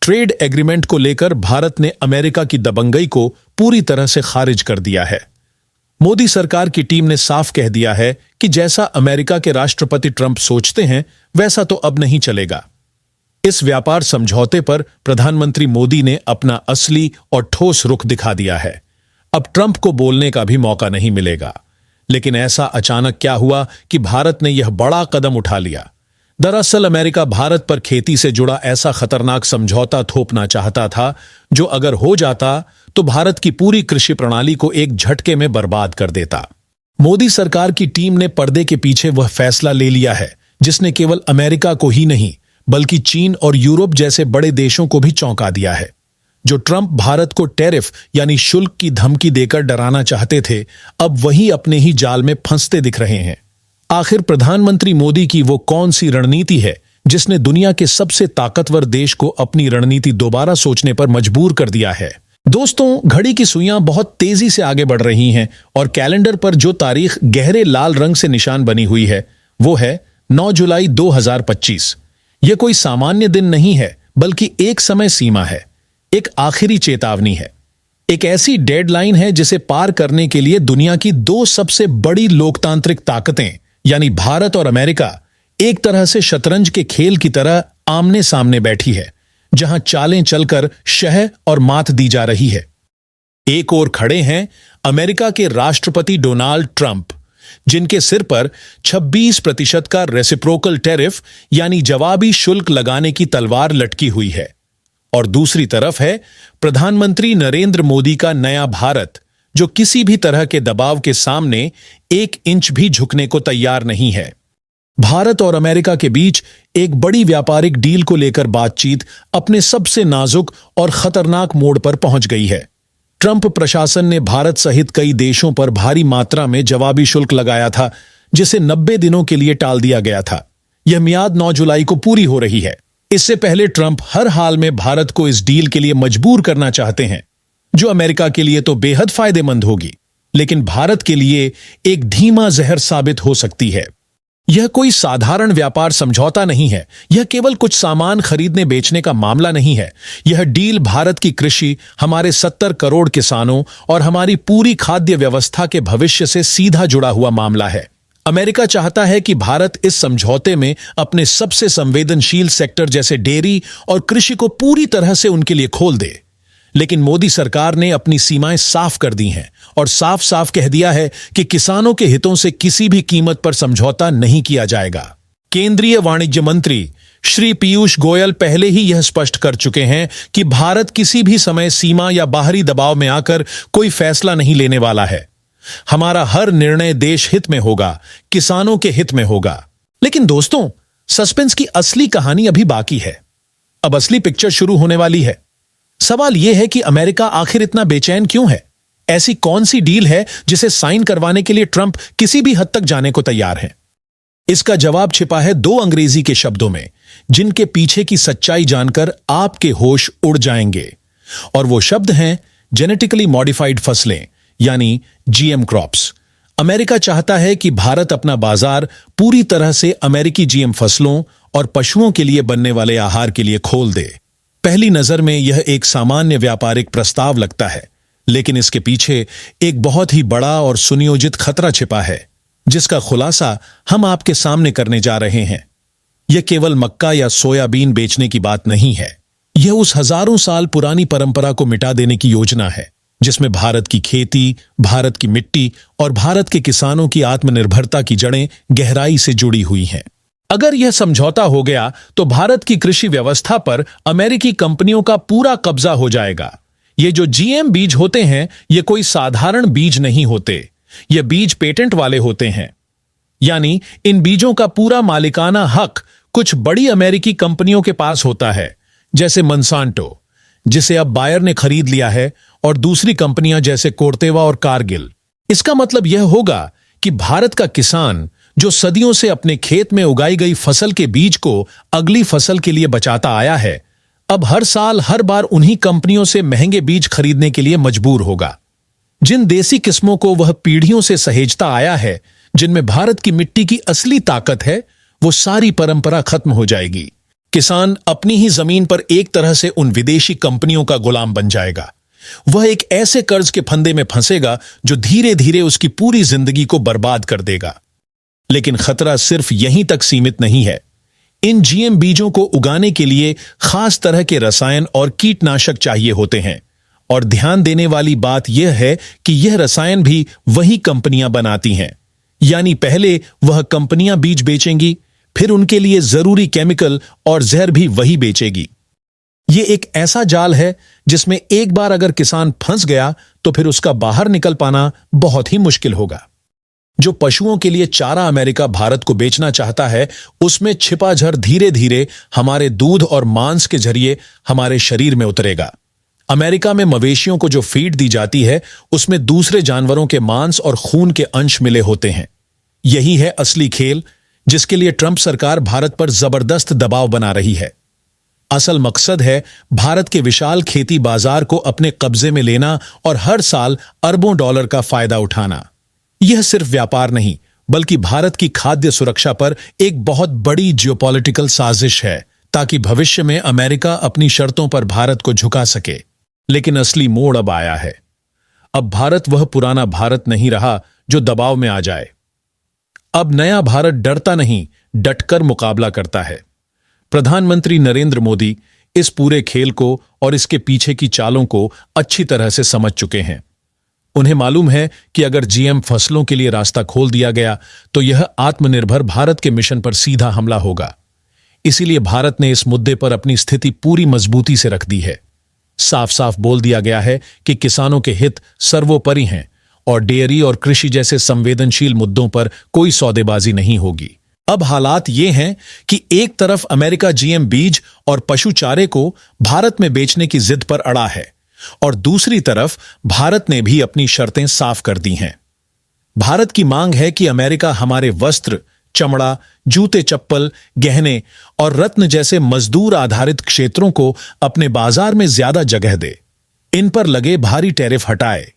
Trade agreement को लेकर भारत ने अमेरिका की दबंगई को पूरी तरह से खारिज कर दिया है। मोदी सरकार की टीम ने साफ कह दिया है कि जैसा अमेरिका के राष्ट्रपति ट्रंप सोचते हैं वैसा तो अब नहीं चलेगा। इस व्यापार समझौते पर प्रधानमंत्री मोदी ने अपना असली और ठोस रुख दिखा दिया है। अब ट्रंप को बोलने का भी मौका नहीं मिलेगा। लेकिन ऐसा अचानक क्या हुआ कि भारत ने यह बड़ा कदम उठा लिया? दरअसल अमेरिका भारत पर खेती से जुड़ा ऐसा खतरनाक समझौता थोपना चाहता था जो अगर हो जाता तो भारत की पूरी कृषि प्रणाली को एक झटके में बर्बाद कर देता। मोदी सरकार की टीम ने पर्दे के पीछे वह फैसला ले लिया है जिसने केवल अमेरिका को ही नहीं बल्कि चीन और यूरोप जैसे बड़े देशों को भी चौंका दिया है। जो ट्रंप भारत को टैरिफ यानी शुल्क की धमकी देकर डराना चाहते थे, अब वही अपने ही जाल में फंसते दिख रहे हैं। आखिर प्रधानमंत्री मोदी की वो कौन सी रणनीति है जिसने दुनिया के सबसे ताकतवर देश को अपनी रणनीति दोबारा सोचने पर मजबूर कर दिया है? दोस्तों, घड़ी की सुइयां बहुत तेजी से आगे बढ़ रही हैं और कैलेंडर पर जो तारीख गहरे लाल रंग से निशान बनी हुई है वो है 9 जुलाई 2025। यह कोई सामान्य दिन नहीं है बल्कि एक समय सीमा है, एक आखिरी चेतावनी है, एक ऐसी डेडलाइन है जिसे पार करने के लिए दुनिया की दो सबसे बड़ी लोकतांत्रिक ताकतें यानी भारत और अमेरिका एक तरह से शतरंज के खेल की तरह आमने सामने बैठी है, जहां चालें चलकर शह और मात दी जा रही है। एक ओर खड़े हैं अमेरिका के राष्ट्रपति डोनाल्ड ट्रंप, जिनके सिर पर 26% का रेसिप्रोकल टैरिफ यानी जवाबी शुल्क लगाने की तलवार लटकी हुई है, और दूसरी तरफ है प्रधानमंत्री नरेंद्र मोदी का नया भारत, जो किसी भी तरह के दबाव के सामने 1 इंच भी झुकने को तैयार नहीं है। भारत और अमेरिका के बीच एक बड़ी व्यापारिक डील को लेकर बातचीत अपने सबसे नाजुक और खतरनाक मोड़ पर पहुंच गई है। ट्रंप प्रशासन ने भारत सहित कई देशों पर भारी मात्रा में जवाबी शुल्क लगाया था, जिसे 90 दिनों के लिए टाल दिया गया था। यह मियाद 9 जुलाई को पूरी हो रही है। इससे पहले ट्रंप हर हाल में भारत को इस डील के लिए मजबूर करना चाहते हैं, जो अमेरिका के लिए तो बेहद फायदेमंद होगी, लेकिन भारत के लिए एक धीमा जहर साबित हो सकती है। यह कोई साधारण व्यापार समझौता नहीं है। यह केवल कुछ सामान खरीदने बेचने का मामला नहीं है। यह डील भारत की कृषि, हमारे 70 करोड़ किसानों और हमारी पूरी खाद्य व्यवस्था के भविष्य से सीधा जुड़ा हुआ मामला है। अमेरिका चाहता है कि भारत इस समझौते में अपने सबसे संवेदनशील सेक्टर जैसे डेयरी और कृषि को पूरी तरह से उनके लिए खोल दे, लेकिन मोदी सरकार ने अपनी सीमाएं साफ कर दी हैं और साफ साफ कह दिया है कि किसानों के हितों से किसी भी कीमत पर समझौता नहीं किया जाएगा। केंद्रीय वाणिज्य मंत्री श्री पीयूष गोयल पहले ही यह स्पष्ट कर चुके हैं कि भारत किसी भी समय सीमा या बाहरी दबाव में आकर कोई फैसला नहीं लेने वाला है। हमारा हर निर्णय देश हित में होगा, किसानों के हित में होगा। लेकिन दोस्तों, सस्पेंस की असली कहानी अभी बाकी है। अब असली पिक्चर शुरू होने वाली है। सवाल यह है कि अमेरिका आखिर इतना बेचैन क्यों है? ऐसी कौन सी डील है जिसे साइन करवाने के लिए ट्रंप किसी भी हद तक जाने को तैयार हैं? इसका जवाब छिपा है 2 अंग्रेजी के शब्दों में, जिनके पीछे की सच्चाई जानकर आपके होश उड़ जाएंगे। और वो शब्द हैं जेनेटिकली मॉडिफाइड फसलें यानी जीएम क्रॉप्स। अमेरिका चाहता है कि भारत अपना बाजार पूरी तरह से अमेरिकी जीएम फसलों और पशुओं के लिए बनने वाले आहार के लिए खोल दे। पहली नजर में यह एक सामान्य व्यापारिक प्रस्ताव लगता है, लेकिन इसके पीछे एक बहुत ही बड़ा और सुनियोजित खतरा छिपा है, जिसका खुलासा हम आपके सामने करने जा रहे हैं। यह केवल मक्का या सोयाबीन बेचने की बात नहीं है। यह उस हजारों साल पुरानी परंपरा को मिटा देने की योजना है, जिसमें भारत की खेती, भारत की मिट्टी और भारत के किसानों की आत्मनिर्भरता की जड़ें गहराई से जुड़ी हुई हैं। अगर यह समझौता हो गया तो भारत की कृषि व्यवस्था पर अमेरिकी कंपनियों का पूरा कब्जा हो जाएगा। ये जो जीएम बीज होते हैं, ये कोई साधारण बीज नहीं होते। ये बीज पेटेंट वाले होते हैं, यानी इन बीजों का पूरा मालिकाना हक कुछ बड़ी अमेरिकी कंपनियों के पास होता है, जैसे मंसांटो, जिसे अब बायर ने खरीद लिया है, और दूसरी कंपनियां जैसे कोर्तेवा और कारगिल। इसका मतलब यह होगा कि भारत का किसान, जो सदियों से अपने खेत में उगाई गई फसल के बीज को अगली फसल के लिए बचाता आया है, अब हर साल हर बार उन्हीं कंपनियों से महंगे बीज खरीदने के लिए मजबूर होगा। जिन देसी किस्मों को वह पीढ़ियों से सहेजता आया है, जिनमें भारत की मिट्टी की असली ताकत है, वो सारी परंपरा खत्म हो जाएगी। किसान अपनी ही जमीन पर एक तरह से उन विदेशी कंपनियों का गुलाम बन जाएगा। वह एक ऐसे कर्ज के फंदे में फंसेगा जो धीरे धीरे उसकी पूरी जिंदगी को बर्बाद कर देगा। लेकिन खतरा सिर्फ यहीं तक सीमित नहीं है। इन जीएम बीजों को उगाने के लिए खास तरह के रसायन और कीटनाशक चाहिए होते हैं, और ध्यान देने वाली बात यह है कि यह रसायन भी वही कंपनियां बनाती हैं। यानी पहले वह कंपनियां बीज बेचेंगी, फिर उनके लिए जरूरी केमिकल और जहर भी वही बेचेगी। यह एक ऐसा जाल है जिसमें एक बार अगर किसान फंस गया तो फिर उसका बाहर निकल पाना बहुत ही मुश्किल होगा। जो पशुओं के लिए चारा अमेरिका भारत को बेचना चाहता है, उसमें छिपा जहर धीरे धीरे हमारे दूध और मांस के जरिए हमारे शरीर में उतरेगा। अमेरिका में मवेशियों को जो फीड दी जाती है, उसमें दूसरे जानवरों के मांस और खून के अंश मिले होते हैं। यही है असली खेल, जिसके लिए ट्रंप सरकार भारत पर जबरदस्त दबाव बना रही है। असल मकसद है भारत के विशाल खेती बाजार को अपने कब्जे में लेना और हर साल अरबों डॉलर का फायदा उठाना। यह सिर्फ व्यापार नहीं, बल्कि भारत की खाद्य सुरक्षा पर एक बहुत बड़ी जियोपॉलिटिकल साजिश है, ताकि भविष्य में अमेरिका अपनी शर्तों पर भारत को झुका सके। लेकिन असली मोड़ अब आया है। अब भारत वह पुराना भारत नहीं रहा जो दबाव में आ जाए। अब नया भारत डरता नहीं, डटकर मुकाबला करता है। प्रधानमंत्री नरेंद्र मोदी इस पूरे खेल को और इसके पीछे की चालों को अच्छी तरह से समझ चुके हैं। उन्हें मालूम है कि अगर जीएम फसलों के लिए रास्ता खोल दिया गया तो यह आत्मनिर्भर भारत के मिशन पर सीधा हमला होगा। इसीलिए भारत ने इस मुद्दे पर अपनी स्थिति पूरी मजबूती से रख दी है। साफ साफ बोल दिया गया है कि किसानों के हित सर्वोपरि हैं और डेयरी और कृषि जैसे संवेदनशील मुद्दों पर कोई सौदेबाजी नहीं होगी। अब हालात ये हैं कि एक तरफ अमेरिका जीएम बीज और पशु चारे को भारत में बेचने की जिद पर अड़ा है, और दूसरी तरफ भारत ने भी अपनी शर्तें साफ कर दी हैं। भारत की मांग है कि अमेरिका हमारे वस्त्र, चमड़ा, जूते चप्पल, गहने और रत्न जैसे मजदूर आधारित क्षेत्रों को अपने बाजार में ज्यादा जगह दे, इन पर लगे भारी टैरिफ हटाए।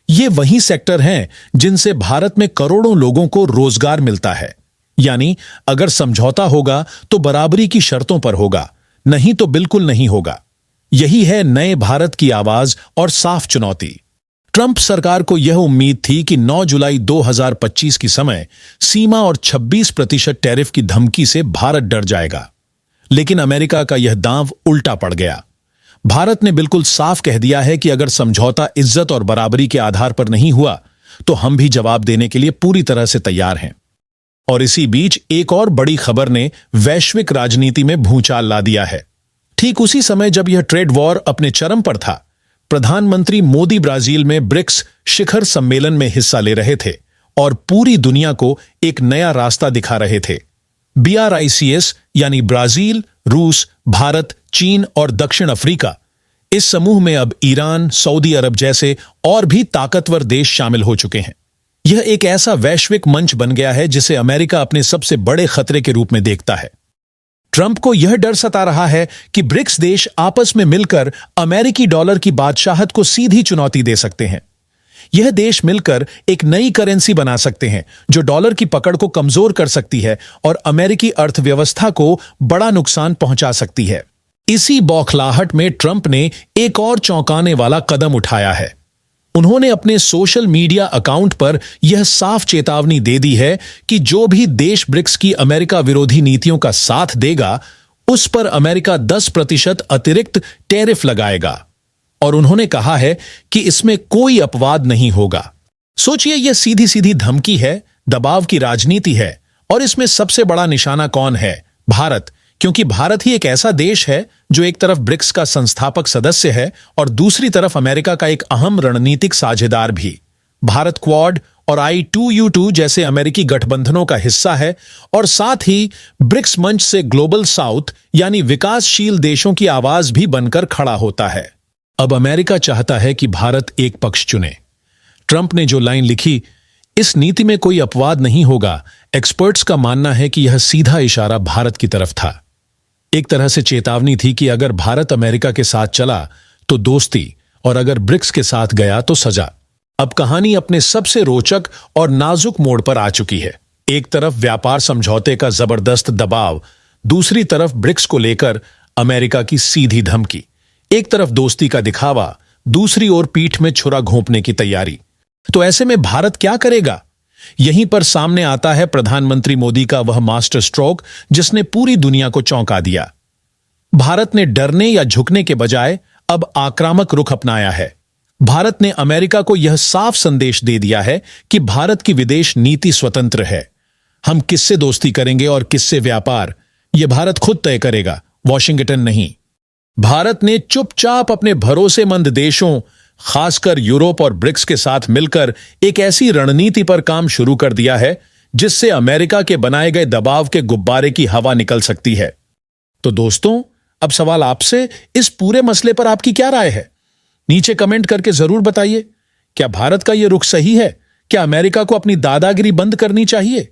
ये वही सेक्टर हैं जिनसे भारत में करोड़ों लोगों को रोजगार मिलता है। यानी अगर समझौता होगा तो बराबरी की शर्तों पर होगा, नहीं तो बिल्कुल नहीं होगा। यही है नए भारत की आवाज और साफ चुनौती। ट्रंप सरकार को यह उम्मीद थी कि 9 जुलाई 2025 की समय सीमा और 26% टैरिफ की धमकी से भारत डर जाएगा। लेकिन अमेरिका का यह दांव उल्टा पड़ गया। भारत ने बिल्कुल साफ कह दिया है कि अगर समझौता इज्जत और बराबरी के आधार पर नहीं हुआ तो हम भी जवाब देने के लिए पूरी तरह से तैयार हैं। और इसी बीच एक और बड़ी खबर ने वैश्विक राजनीति में भूचाल ला दिया है। ठीक उसी समय जब यह ट्रेड वॉर अपने चरम पर था, प्रधानमंत्री मोदी ब्राजील में ब्रिक्स शिखर सम्मेलन में हिस्सा ले रहे थे और पूरी दुनिया को एक नया रास्ता दिखा रहे थे। BRICS यानी ब्राजील, रूस, भारत, चीन और दक्षिण अफ्रीका, इस समूह में अब ईरान, सऊदी अरब जैसे और भी ताकतवर देश शामिल हो चुके हैं। यह एक ऐसा वैश्विक मंच बन गया है जिसे अमेरिका अपने सबसे बड़े खतरे के रूप में देखता है। ट्रंप को यह डर सता रहा है कि ब्रिक्स देश आपस में मिलकर अमेरिकी डॉलर की बादशाहत को सीधी चुनौती दे सकते हैं। यह देश मिलकर एक नई करेंसी बना सकते हैं जो डॉलर की पकड़ को कमजोर कर सकती है और अमेरिकी अर्थव्यवस्था को बड़ा नुकसान पहुंचा सकती है। इसी बौखलाहट में ट्रंप ने एक और चौंकाने वाला कदम उठाया है। उन्होंने अपने सोशल मीडिया अकाउंट पर यह साफ चेतावनी दे दी है कि जो भी देश ब्रिक्स की अमेरिका विरोधी नीतियों का साथ देगा, उस पर अमेरिका 10% अतिरिक्त टैरिफ लगाएगा। और उन्होंने कहा है कि इसमें कोई अपवाद नहीं होगा। सोचिए, यह सीधी सीधी धमकी है, दबाव की राजनीति है, और इसमें सबसे बड़ा निशाना कौन है? भारत। क्योंकि भारत ही एक ऐसा देश है जो एक तरफ ब्रिक्स का संस्थापक सदस्य है और दूसरी तरफ अमेरिका का एक अहम रणनीतिक साझेदार भी। भारत क्वाड और I2U2 जैसे अमेरिकी गठबंधनों का हिस्सा है और साथ ही ब्रिक्स मंच से ग्लोबल साउथ यानी विकासशील देशों की आवाज भी बनकर खड़ा होता है। अब अमेरिका चाहता है कि भारत एक पक्ष चुने। ट्रंप ने जो लाइन लिखी, इस नीति में कोई अपवाद नहीं होगा, एक्सपर्ट्स का मानना है कि यह सीधा इशारा भारत की तरफ था। एक तरह से चेतावनी थी कि अगर भारत अमेरिका के साथ चला तो दोस्ती और अगर ब्रिक्स के साथ गया तो सजा। अब कहानी अपने सबसे रोचक और नाजुक मोड़ पर आ चुकी है। एक तरफ व्यापार समझौते का जबरदस्त दबाव, दूसरी तरफ ब्रिक्स को लेकर अमेरिका की सीधी धमकी। एक तरफ दोस्ती का दिखावा, दूसरी ओर पीठ में छुरा घोंपने की तैयारी। तो ऐसे में भारत क्या करेगा? यहीं पर सामने आता है प्रधानमंत्री मोदी का वह मास्टर स्ट्रोक जिसने पूरी दुनिया को चौंका दिया। भारत ने डरने या झुकने के बजाय अब आक्रामक रुख अपनाया है। भारत ने अमेरिका को यह साफ संदेश दे दिया है कि भारत की विदेश नीति स्वतंत्र है। हम किससे दोस्ती करेंगे और किससे व्यापार, यह भारत खुद तय करेगा, वॉशिंगटन नहीं। भारत ने चुपचाप अपने भरोसेमंद देशों, खासकर यूरोप और ब्रिक्स के साथ मिलकर एक ऐसी रणनीति पर काम शुरू कर दिया है जिससे अमेरिका के बनाए गए दबाव के गुब्बारे की हवा निकल सकती है। तो दोस्तों, अब सवाल आपसे, इस पूरे मसले पर आपकी क्या राय है? नीचे कमेंट करके जरूर बताइए। क्या भारत का यह रुख सही है? क्या अमेरिका को अपनी दादागिरी बंद करनी चाहिए?